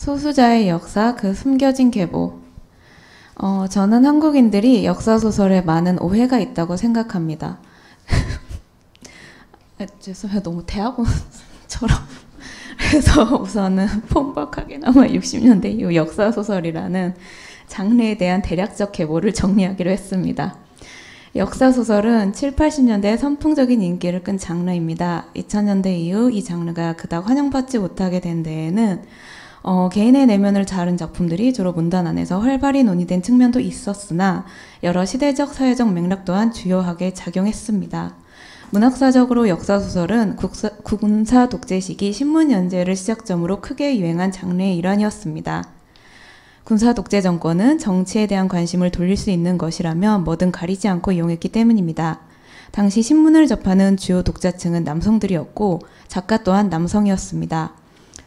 소수자의 역사, 그 숨겨진 계보. 저는 한국인들이 역사소설에 많은 오해가 있다고 생각합니다. 죄송해요. 너무 대학원처럼. 그래서 우선은 폰박하게나마 60년대 이후 역사소설이라는 장르에 대한 대략적 계보를 정리하기로 했습니다. 역사소설은 7, 80년대에 선풍적인 인기를 끈 장르입니다. 2000년대 이후 이 장르가 그닥 환영받지 못하게 된 데에는 개인의 내면을 다룬 작품들이 주로 문단 안에서 활발히 논의된 측면도 있었으나 여러 시대적, 사회적 맥락 또한 주요하게 작용했습니다. 문학사적으로 역사소설은 군사 독재 시기 신문 연재를 시작점으로 크게 유행한 장르의 일환이었습니다. 군사 독재 정권은 정치에 대한 관심을 돌릴 수 있는 것이라면 뭐든 가리지 않고 이용했기 때문입니다. 당시 신문을 접하는 주요 독자층은 남성들이었고 작가 또한 남성이었습니다.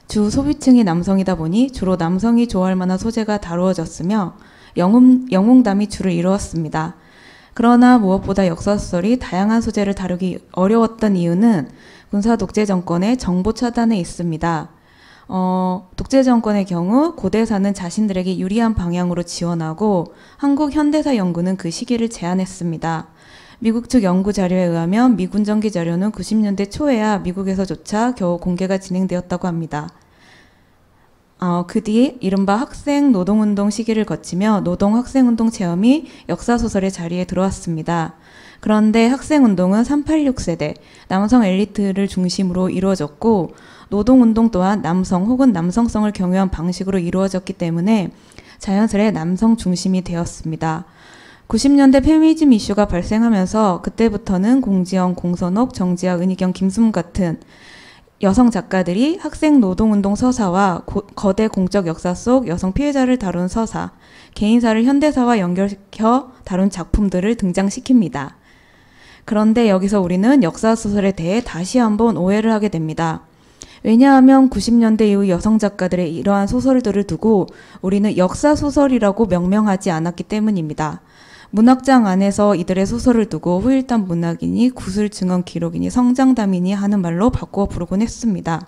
주 소비층이 남성이다 보니 주로 남성이 좋아할 만한 소재가 다루어졌으며 영웅담이 주를 이루었습니다. 그러나 무엇보다 역사소설이 다양한 소재를 다루기 어려웠던 이유는 군사 독재 정권의 정보 차단에 있습니다. 독재 정권의 경우 고대사는 자신들에게 유리한 방향으로 지원하고 한국 현대사 연구는 그 시기를 제한했습니다. 미국 측 연구 자료에 의하면 미군 정기 자료는 90년대 초에야 미국에서조차 겨우 공개가 진행되었다고 합니다. 그 뒤 이른바 학생 노동운동 시기를 거치며 노동학생운동 체험이 역사소설의 자리에 들어왔습니다. 그런데 학생운동은 386 세대, 남성 엘리트를 중심으로 이루어졌고 노동운동 또한 남성 혹은 남성성을 경유한 방식으로 이루어졌기 때문에 자연스레 남성 중심이 되었습니다. 90년대 페미니즘 이슈가 발생하면서 그때부터는 공지영, 공선옥, 정지아, 은희경, 김수문 같은 여성 작가들이 학생 노동운동 서사와 거대 공적 역사 속 여성 피해자를 다룬 서사, 개인사를 현대사와 연결시켜 다룬 작품들을 등장시킵니다. 그런데 여기서 우리는 역사소설에 대해 다시 한번 오해를 하게 됩니다. 왜냐하면 90년대 이후 여성 작가들의 이러한 소설들을 두고 우리는 역사소설이라고 명명하지 않았기 때문입니다. 문학장 안에서 이들의 소설을 두고 후일담 문학이니 구술증언 기록이니 성장담이니 하는 말로 바꾸어 부르곤 했습니다.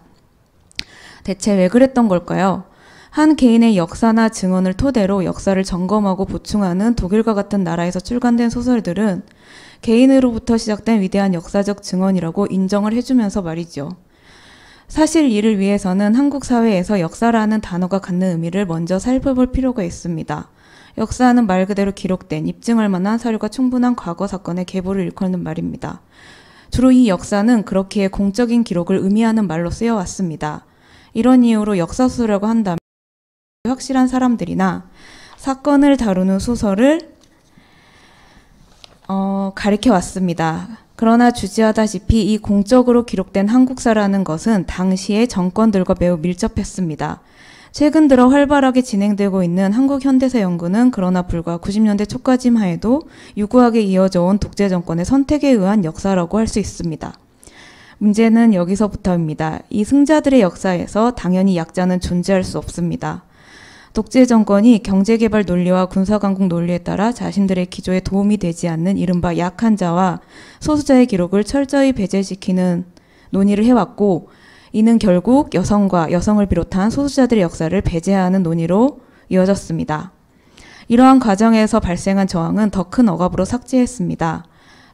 대체 왜 그랬던 걸까요? 한 개인의 역사나 증언을 토대로 역사를 점검하고 보충하는 독일과 같은 나라에서 출간된 소설들은 개인으로부터 시작된 위대한 역사적 증언이라고 인정을 해주면서 말이죠. 사실 이를 위해서는 한국 사회에서 역사라는 단어가 갖는 의미를 먼저 살펴볼 필요가 있습니다. 역사는 말 그대로 기록된 입증할 만한 사료가 충분한 과거 사건의 계보를 일컫는 말입니다. 주로 이 역사는 그렇기에 공적인 기록을 의미하는 말로 쓰여왔습니다. 이런 이유로 역사소설이라고 한다면 확실한 사람들이나 사건을 다루는 소설을 가리켜왔습니다. 그러나 주지하다시피 이 공적으로 기록된 한국사라는 것은 당시의 정권들과 매우 밀접했습니다. 최근 들어 활발하게 진행되고 있는 한국 현대사 연구는 그러나 불과 90년대 초까지만 해도 유구하게 이어져 온 독재 정권의 선택에 의한 역사라고 할 수 있습니다. 문제는 여기서부터입니다. 이 승자들의 역사에서 당연히 약자는 존재할 수 없습니다. 독재 정권이 경제개발 논리와 군사강국 논리에 따라 자신들의 기조에 도움이 되지 않는 이른바 약한 자와 소수자의 기록을 철저히 배제시키는 논의를 해왔고 이는 결국 여성과 여성을 비롯한 소수자들의 역사를 배제하는 논의로 이어졌습니다. 이러한 과정에서 발생한 저항은 더 큰 억압으로 삭제했습니다.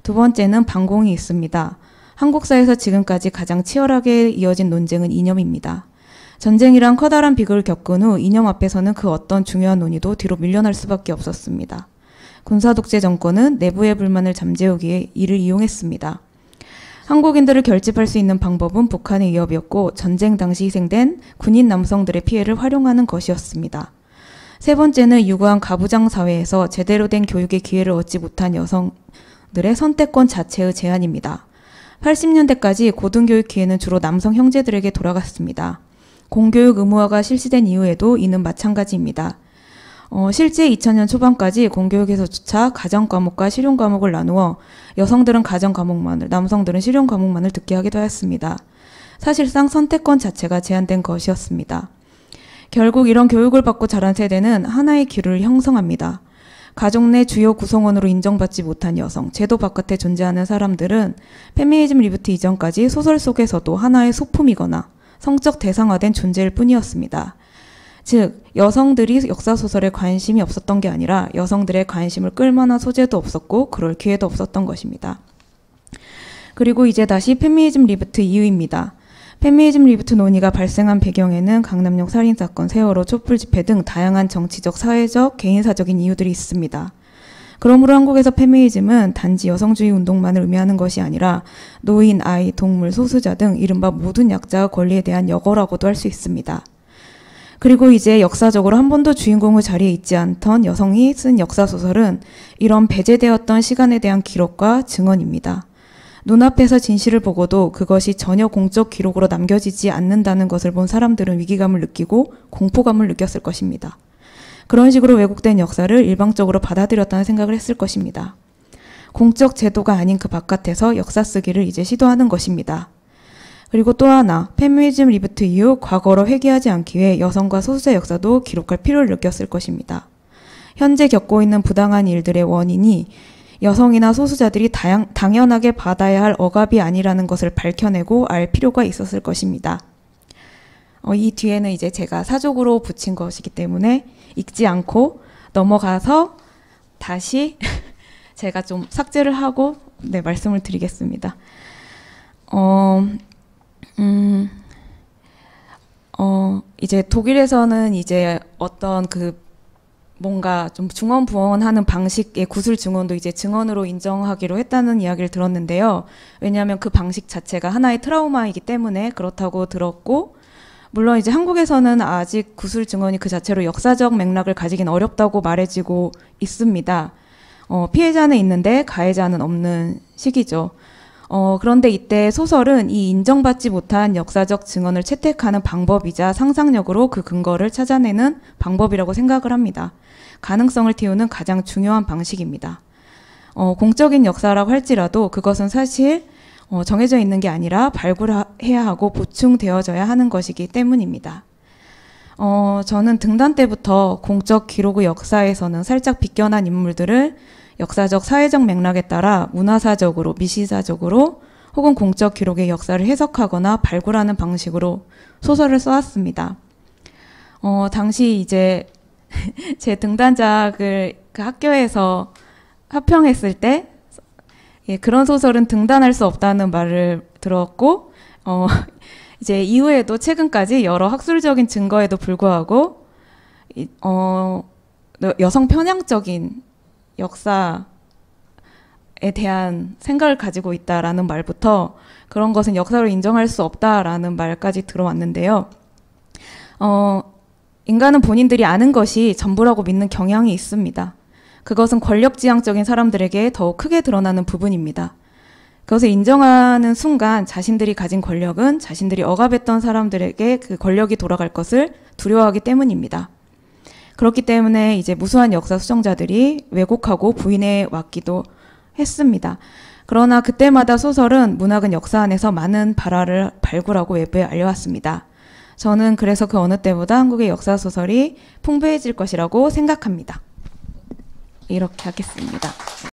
두 번째는 반공이 있습니다. 한국사에서 지금까지 가장 치열하게 이어진 논쟁은 이념입니다. 전쟁이란 커다란 비극을 겪은 후 이념 앞에서는 그 어떤 중요한 논의도 뒤로 밀려날 수밖에 없었습니다. 군사독재 정권은 내부의 불만을 잠재우기 위해 이를 이용했습니다. 한국인들을 결집할 수 있는 방법은 북한의 위협이었고 전쟁 당시 희생된 군인 남성들의 피해를 활용하는 것이었습니다. 세 번째는 유구한 가부장 사회에서 제대로 된 교육의 기회를 얻지 못한 여성들의 선택권 자체의 제한입니다. 80년대까지 고등교육 기회는 주로 남성 형제들에게 돌아갔습니다. 공교육 의무화가 실시된 이후에도 이는 마찬가지입니다. 실제 2000년 초반까지 공교육에서조차 가정과목과 실용과목을 나누어 여성들은 가정과목만을, 남성들은 실용과목만을 듣게 하기도 하였습니다. 사실상 선택권 자체가 제한된 것이었습니다. 결국 이런 교육을 받고 자란 세대는 하나의 기류를 형성합니다. 가족 내 주요 구성원으로 인정받지 못한 여성, 제도 바깥에 존재하는 사람들은 페미니즘 리부트 이전까지 소설 속에서도 하나의 소품이거나 성적 대상화된 존재일 뿐이었습니다. 즉 여성들이 역사소설에 관심이 없었던 게 아니라 여성들의 관심을 끌만한 소재도 없었고 그럴 기회도 없었던 것입니다. 그리고 이제 다시 페미니즘 리부트 이유입니다. 페미니즘 리부트 논의가 발생한 배경에는 강남역 살인사건, 세월호 촛불 집회 등 다양한 정치적, 사회적, 개인사적인 이유들이 있습니다. 그러므로 한국에서 페미니즘은 단지 여성주의 운동만을 의미하는 것이 아니라 노인, 아이, 동물, 소수자 등 이른바 모든 약자의 권리에 대한 역어라고도 할 수 있습니다. 그리고 이제 역사적으로 한 번도 주인공의 자리에 있지 않던 여성이 쓴 역사소설은 이런 배제되었던 시간에 대한 기록과 증언입니다. 눈앞에서 진실을 보고도 그것이 전혀 공적 기록으로 남겨지지 않는다는 것을 본 사람들은 위기감을 느끼고 공포감을 느꼈을 것입니다. 그런 식으로 왜곡된 역사를 일방적으로 받아들였다는 생각을 했을 것입니다. 공적 제도가 아닌 그 바깥에서 역사 쓰기를 이제 시도하는 것입니다. 그리고 또 하나, 페미니즘 리부트 이후 과거로 회귀하지 않기 위해 여성과 소수자 역사도 기록할 필요를 느꼈을 것입니다. 현재 겪고 있는 부당한 일들의 원인이 여성이나 소수자들이 당연하게 받아야 할 억압이 아니라는 것을 밝혀내고 알 필요가 있었을 것입니다. 이 뒤에는 이제 제가 사족으로 붙인 것이기 때문에 읽지 않고 넘어가서 다시 제가 좀 삭제를 하고 말씀을 드리겠습니다. 이제 독일에서는 이제 어떤 뭔가 좀 증언부언하는 방식의 구술 증언도 이제 증언으로 인정하기로 했다는 이야기를 들었는데요. 왜냐하면 그 방식 자체가 하나의 트라우마이기 때문에 그렇다고 들었고, 물론 이제 한국에서는 아직 구술 증언이 그 자체로 역사적 맥락을 가지긴 어렵다고 말해지고 있습니다. 피해자는 있는데 가해자는 없는 시기죠. 그런데 이때 소설은 이 인정받지 못한 역사적 증언을 채택하는 방법이자 상상력으로 그 근거를 찾아내는 방법이라고 생각을 합니다. 가능성을 띄우는 가장 중요한 방식입니다. 공적인 역사라고 할지라도 그것은 사실 정해져 있는 게 아니라 발굴해야 하고 보충되어져야 하는 것이기 때문입니다. 저는 등단 때부터 공적 기록의 역사에서는 살짝 비껴난 인물들을 역사적, 사회적 맥락에 따라 문화사적으로, 미시사적으로 혹은 공적 기록의 역사를 해석하거나 발굴하는 방식으로 소설을 써왔습니다. 당시 이제 제 등단작을 그 학교에서 합평했을 때 그런 소설은 등단할 수 없다는 말을 들었고, 이제 이후에도 최근까지 여러 학술적인 증거에도 불구하고 여성 편향적인 역사에 대한 생각을 가지고 있다라는 말부터 그런 것은 역사로 인정할 수 없다라는 말까지 들어왔는데요. 인간은 본인들이 아는 것이 전부라고 믿는 경향이 있습니다. 그것은 권력지향적인 사람들에게 더욱 크게 드러나는 부분입니다. 그것을 인정하는 순간 자신들이 가진 권력은 자신들이 억압했던 사람들에게 그 권력이 돌아갈 것을 두려워하기 때문입니다. 그렇기 때문에 이제 무수한 역사 수정자들이 왜곡하고 부인해 왔기도 했습니다. 그러나 그때마다 소설은 문학은 역사 안에서 많은 발화를 발굴하고 외부에 알려왔습니다. 저는 그래서 그 어느 때보다 한국의 역사 소설이 풍부해질 것이라고 생각합니다. 이렇게 하겠습니다.